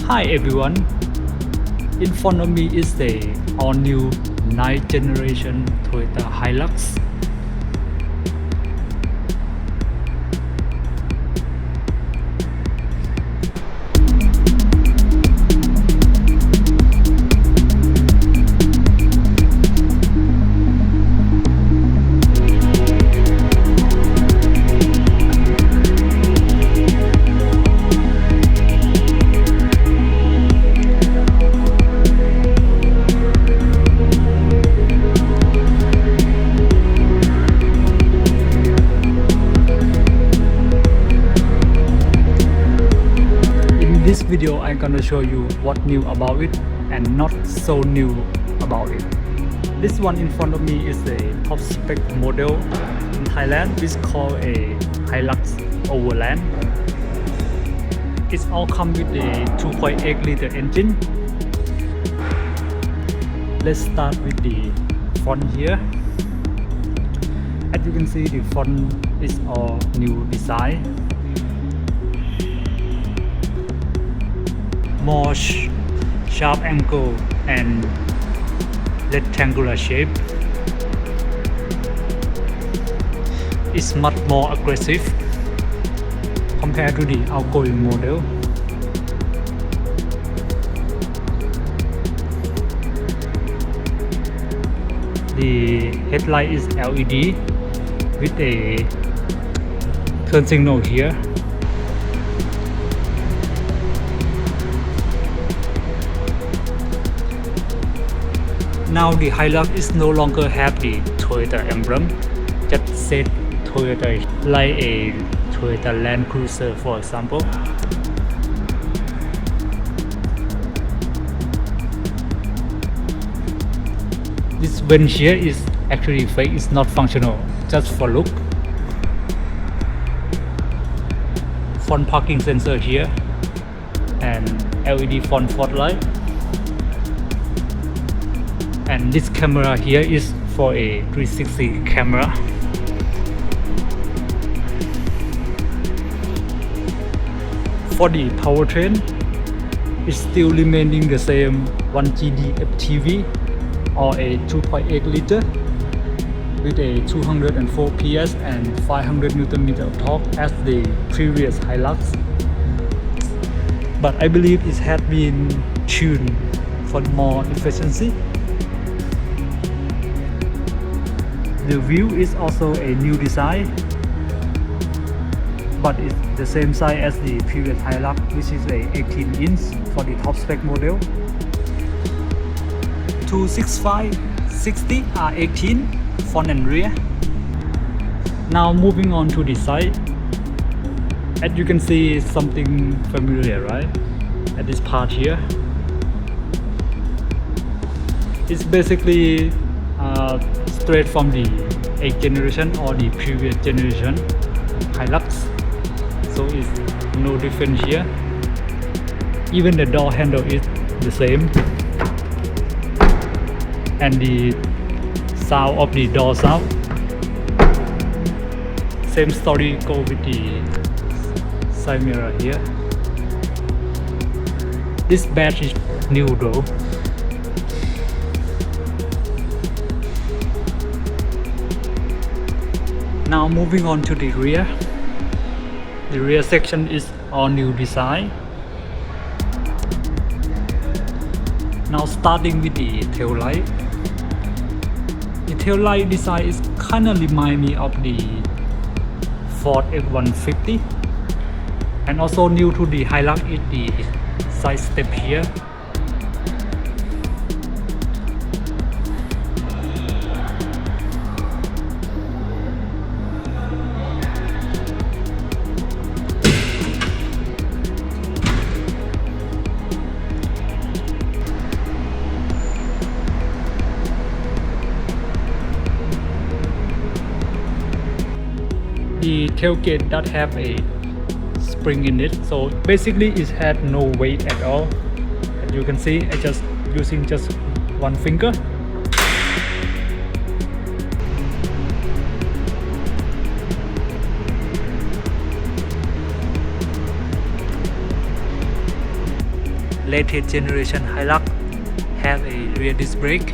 Hi everyone, in front of me is the all-new 9th generation Toyota Hilux. In this video, I'm gonna show you what new about it and not so new about it. This one in front of me is the top spec model in Thailand, which is called a Hilux Overland. It's all come with a 2.8 liter engine. Let's start with the front here. As you can see, the front is all new design. More sharp angle and rectangular shape. It's much more aggressive compared to the outgoing model. The headlight is LED with a turn signal here. Now the Hilux is no longer have the Toyota emblem, just said Toyota like a Toyota Land Cruiser, for example. This vent here is actually fake, it's not functional, just for look. Front parking sensor here and LED front fog light. And this camera here is for a 360 camera. For the powertrain, it's still remaining the same 1GD FTV or a 2.8 liter with a 204 PS and 500 Nm of torque as the previous Hilux. But I believe it has been tuned for more efficiency. The wheel is also a new design, but it's the same size as the previous Hilux, which is a 18 inch for the top spec model. 265, 60 are 18, front and rear. Now moving on to the side. As you can see, something familiar, right? At this part here. It's basically straight from the 8th generation or the previous generation Hilux, so it's no different here. Even the door handle is the same, and the sound of the door sound, same story go with the side mirror here. This badge is new though. Now moving on to the rear. The rear section is all new design. Now starting with the tail light. The tail light design is kinda remind me of the Ford F-150. And also new to the Hilux is the side step here. The tailgate does have a spring in it, so basically it had no weight at all. As you can see, I just using just one finger. latest generation Hilux have a rear disc brake.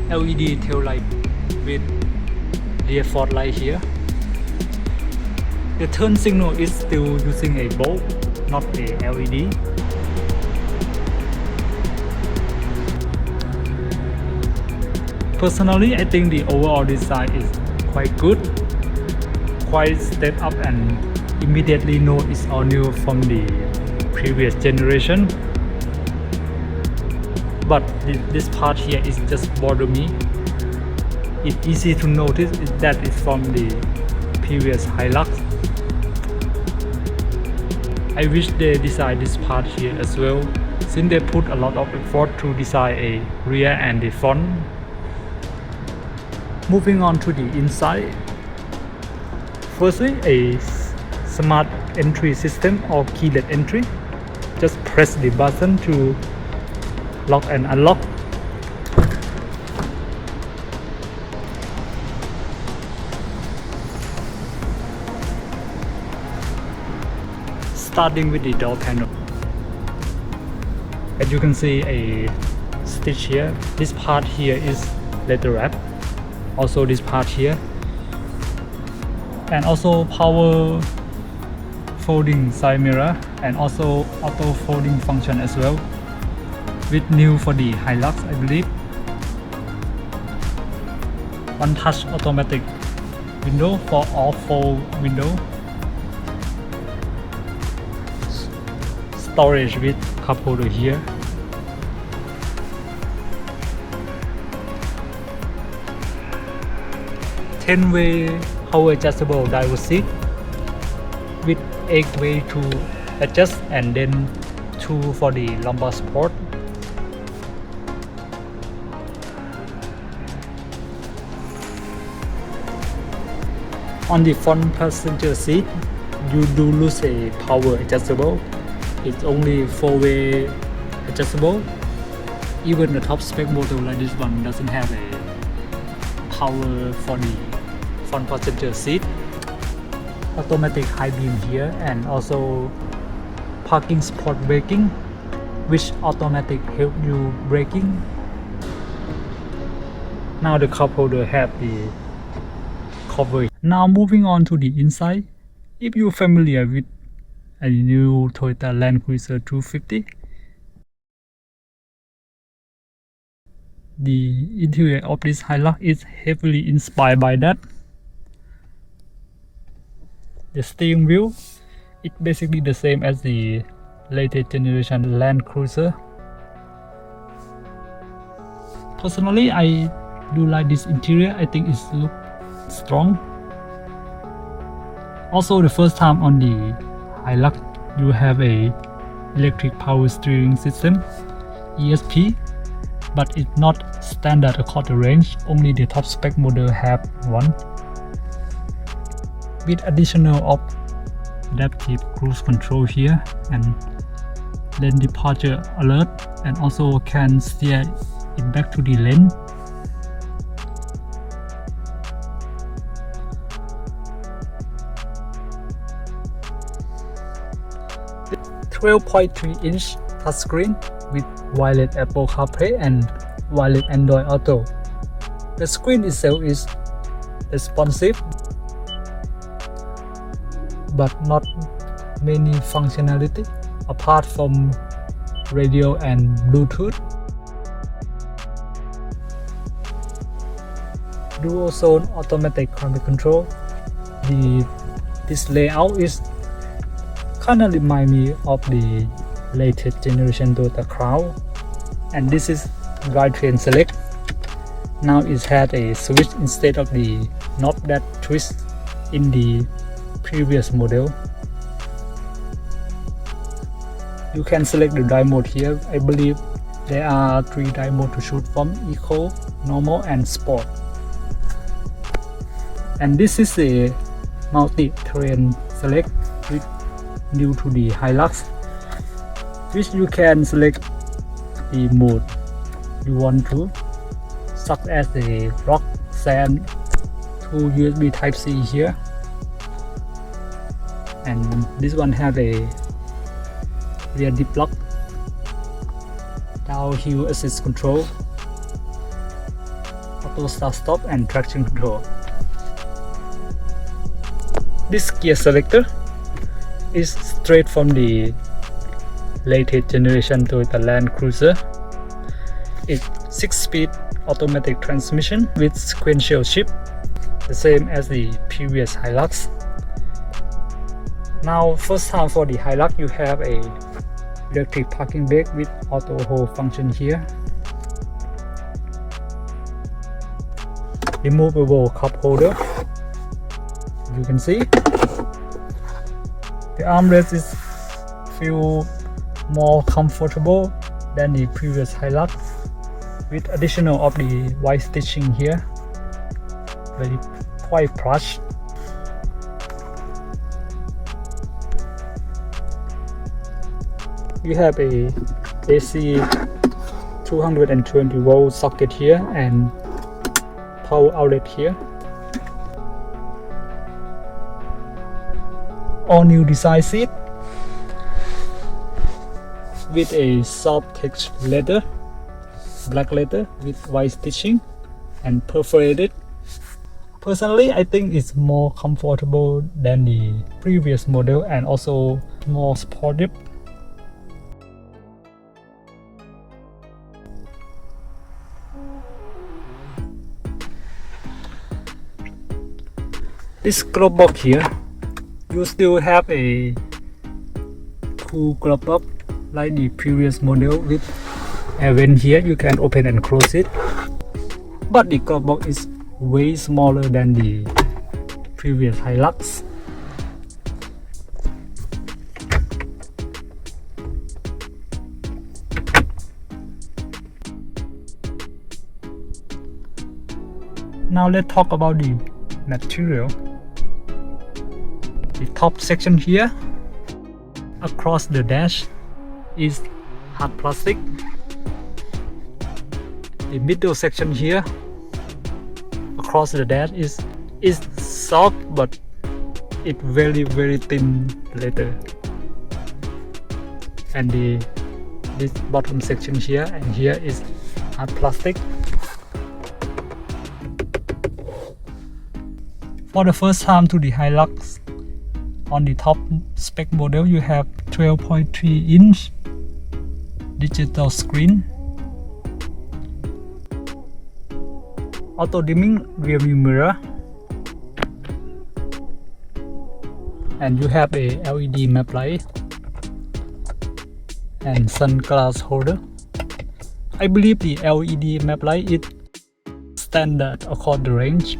LED tail light with rear fog light here. The turn signal is still using a bulb, not a LED. Personally, I think the overall design is quite good, quite step up, and immediately know it's all new from the previous generation. But this part here is just bother me. It's easy to notice that it's from the previous Hilux. I wish they design this part here as well, since they put a lot of effort to design a rear and the front. Moving on to the inside. Firstly, a smart entry system or keyless entry. Just press the button to lock and unlock. Starting with the door panel. As you can see a stitch here. This part here is leather wrap. Also this part here. And also power folding side mirror and also auto folding function as well. With new for the Hilux, I believe. One touch automatic window for all four windows. Storage with cup holder here. Ten-way power adjustable driver seat with 8-way to adjust and then 2 for the lumbar support. On the front passenger seat, you do lose a power adjustable. It's only 4-way adjustable. Even the top spec model like this one doesn't have a power for the front passenger seat. Automatic high beam here and also parking spot braking, which automatic help you braking. Now the cup holder have the cover. Now moving on to the inside. If you're familiar with a new Toyota Land Cruiser 250, the interior of this Hilux is heavily inspired by that. The steering wheel is basically the same as the latest generation Land Cruiser. Personally, I do like this interior. I think it looks strong. Also, the first time on the Hilux, you have a electric power steering system, ESP, but it's not standard across the range. Only the top spec model have one. With additional of adaptive cruise control here and lane departure alert, and also can steer it back to the lane. 12.3-inch touchscreen with wireless Apple CarPlay and wireless Android Auto. The screen itself is responsive, but not many functionality apart from radio and Bluetooth. Dual zone automatic climate control. This layout is kind of remind me of the latest generation Toyota Travo, and this is drivetrain select. Now it had a switch instead of the knob that twist in the previous model. You can select the drive mode here. I believe there are 3 drive modes to choose from: Eco, Normal and Sport. And this is a multi-terrain select with new to the Hilux, which you can select the mode you want to. such as the rock, sand, 2 USB Type-C here, and this one have a rear dip lock, downhill assist control, auto start-stop, and traction control. This gear selector is straight from the latest generation Toyota Land Cruiser. It's 6-speed automatic transmission with sequential shift, the same as the previous Hilux. Now, first time for the Hilux, you have a electric parking brake with auto hold function here, removable cup holder. You can see the armrest is feel more comfortable than the previous Hilux, with additional of the white stitching here, very quite plush. You have a AC 220 volt socket here and power outlet here. All new design seat with a soft texture leather, black leather with white stitching and perforated. Personally, I think it's more comfortable than the previous model and also more sportive. This glove box here, you still have a cool glove box like the previous model with a vent here. You can open and close it, but the glove box is way smaller than the previous Hilux. Now let's talk about the material. The top section here across the dash is hard plastic. The middle section here across the dash is soft, but it's very thin leather. And this bottom section here and here is hard plastic. For the first time to the Hilux, on the top spec model you have 12.3 inch digital screen, auto dimming rear view mirror, and you have a LED map light and sunglass holder. I believe the LED map light is standard across the range.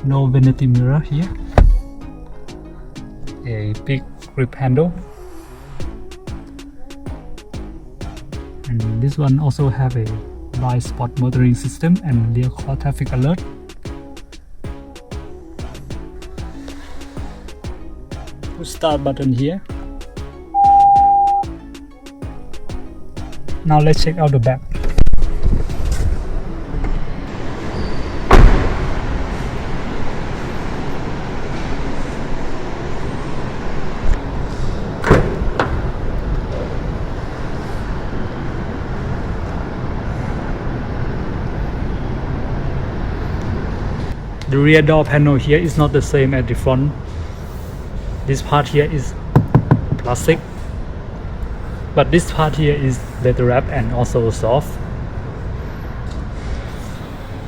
No vanity mirror here. A big grip handle, and this one also have a blind spot monitoring system and rear car traffic alert. Push start button here. Now let's check out the back. The rear door panel here is not the same as the front. This part here is plastic, but this part here is leather wrap and also soft.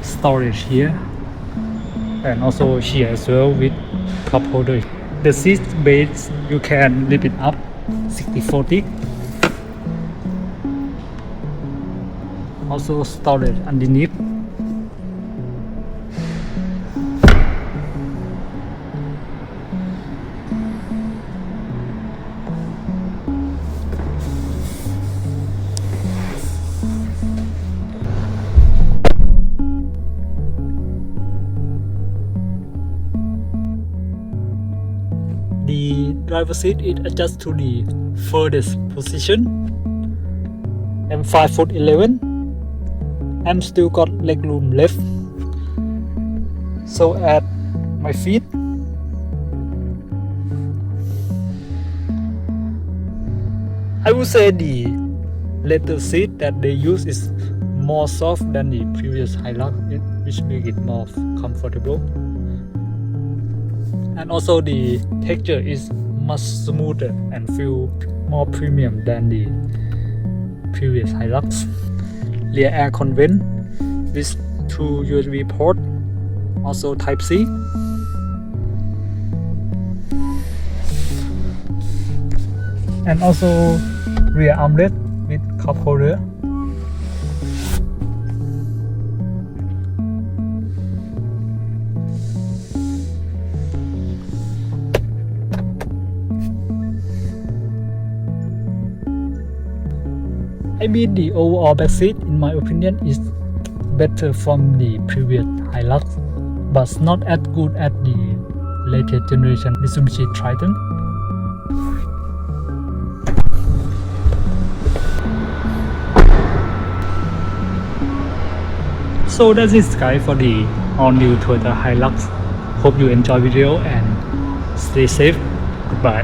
Storage here, and also here as well with cup holder. The seat base you can lift it up 60-40. Also storage underneath. The driver seat is adjusted to the furthest position. I'm 5'11". I'm still got leg room left. So at my feet, I would say the leather seat that they use is more soft than the previous Hilux, which make it more comfortable. And also the texture is much smoother and feel more premium than the previous Hilux. Rear air vent with 2 USB port, also Type C. And also rear armrest with cup holder. I mean, the overall back seat, in my opinion, is better from the previous Hilux, but not as good as the latest generation Mitsubishi Triton. So that's it, guys, for the all-new Toyota Hilux. Hope you enjoy video and stay safe. Goodbye.